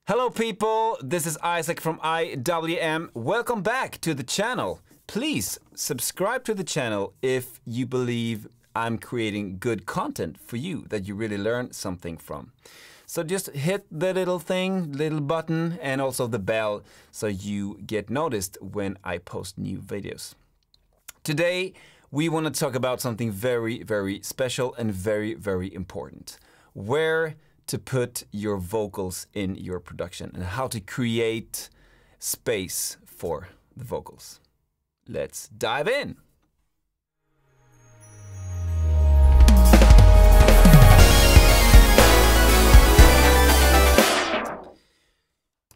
Hello people, this is Isaac from IWM. Welcome back to the channel. Please subscribe to the channel if you believe I'm creating good content for you that you really learn something from. So just hit the little button and also the bell so you get noticed when I post new videos. Today we want to talk about something very, very special and very, very important. Where to put your vocals in your production and how to create space for the vocals. Let's dive in.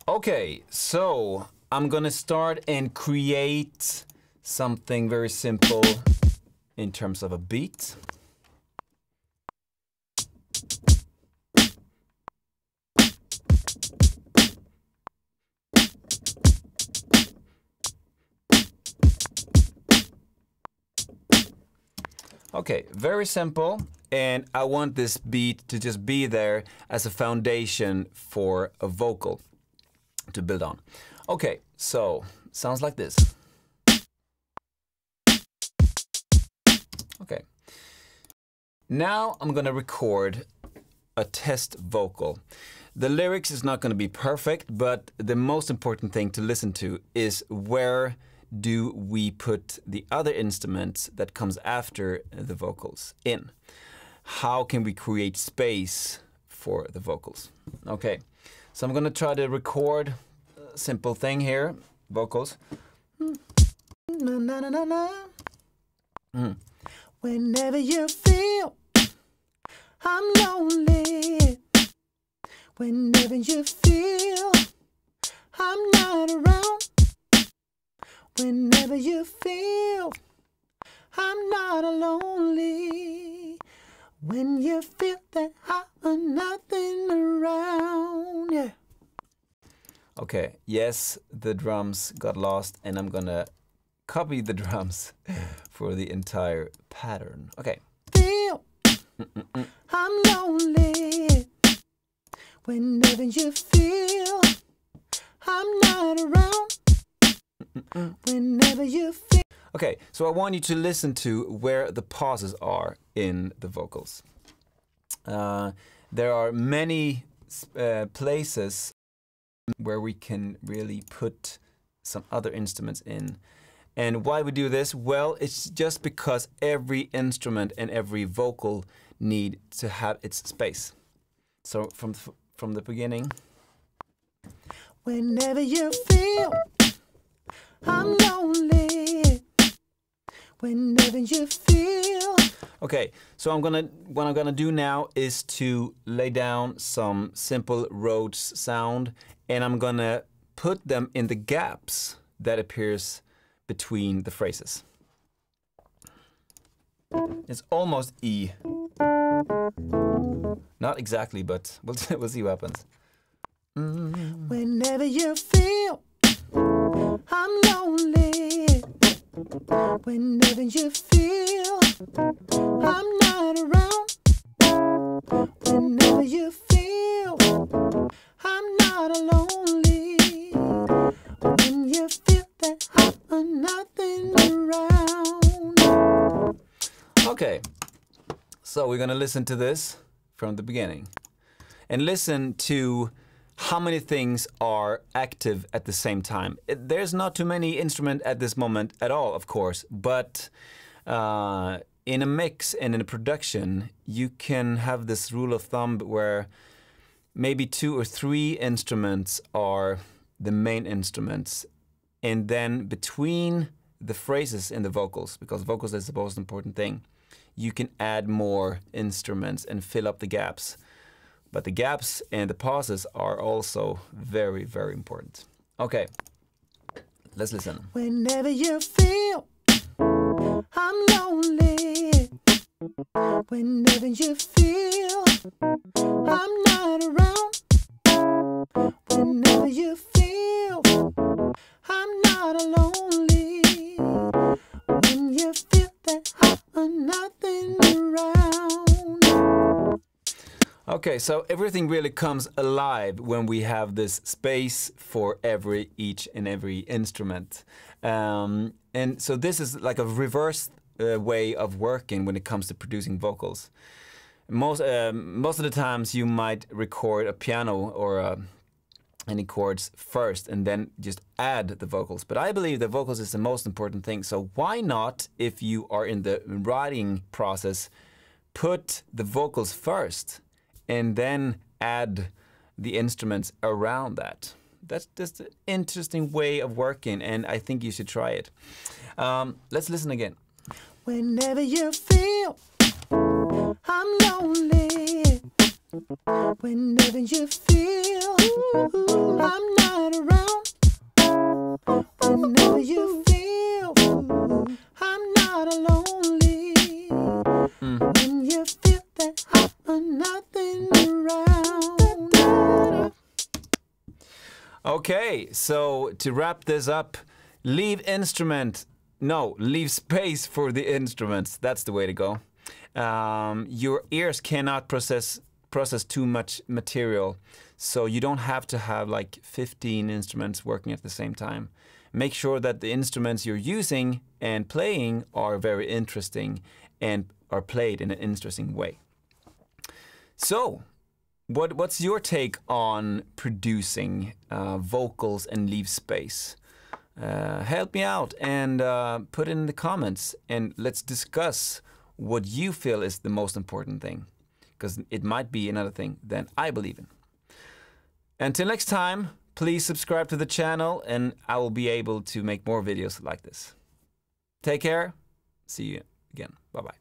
Okay, so I'm gonna start and create something very simple in terms of a beat. Okay, very simple, and I want this beat to just be there as a foundation for a vocal to build on. Okay, so sounds like this. Okay, now I'm gonna record a test vocal. The lyrics is not gonna be perfect, but the most important thing to listen to is where do we put the other instruments that comes after the vocals in? How can we create space for the vocals? Okay, so I'm gonna try to record a simple thing here, vocals. Whenever you feel I'm lonely, whenever you feel I'm not around, whenever you feel I'm not lonely, when you feel that I'm nothing around, yeah. Okay, yes, the drums got lost and I'm gonna copy the drums for the entire pattern. Okay. Feel I'm lonely, whenever you feel I'm not around, whenever you feel. Okay, so I want you to listen to where the pauses are in the vocals. There are many places where we can really put some other instruments in. And why we do this? Well, it's just because every instrument and every vocal need to have its space. So from the beginning. Whenever you feel I'm lonely, whenever you feel. Okay, so what I'm gonna do now is to lay down some simple Rhodes sound, and I'm gonna put them in the gaps that appears between the phrases. It's almost E. Not exactly, but we'll see what happens. Whenever you feel I'm lonely, whenever you feel I'm not around, whenever you feel I'm not lonely, when you feel that I'm nothing around. Okay, so we're gonna listen to this from the beginning and listen to how many things are active at the same time. There's not too many instruments at this moment at all, of course, but in a mix and in a production, you can have this rule of thumb where maybe 2 or 3 instruments are the main instruments, and then between the phrases in the vocals, because vocals is the most important thing, you can add more instruments and fill up the gaps. But the gaps and the pauses are also very, very important. Okay, let's listen. Whenever you feel I'm lonely, whenever you feel I'm not around, whenever you feel I'm not lonely, when you feel that I'm nothing around. Okay. Okay, so everything really comes alive when we have this space for each and every instrument. And so this is like a reverse way of working when it comes to producing vocals. Most of the times you might record a piano or any chords first and then just add the vocals. But I believe the vocals is the most important thing. So why not, if you are in the writing process, put the vocals first and then add the instruments around that? That's just an interesting way of working, and I think you should try it. Let's listen again. Whenever you feel I'm lonely, whenever you feel I'm not around, whenever you feel I'm not lonely, when you feel that I'm nothing around. Okay, so to wrap this up, leave space for the instruments. That's the way to go. Your ears cannot process too much material, so you don't have to have like 15 instruments working at the same time. Make sure that the instruments you're using and playing are very interesting and are played in an interesting way. So, what's your take on producing vocals and leave space? Help me out and put it in the comments, and let's discuss what you feel is the most important thing, because it might be another thing than I believe in. Until next time, please subscribe to the channel and I will be able to make more videos like this. Take care. See you again. Bye-bye.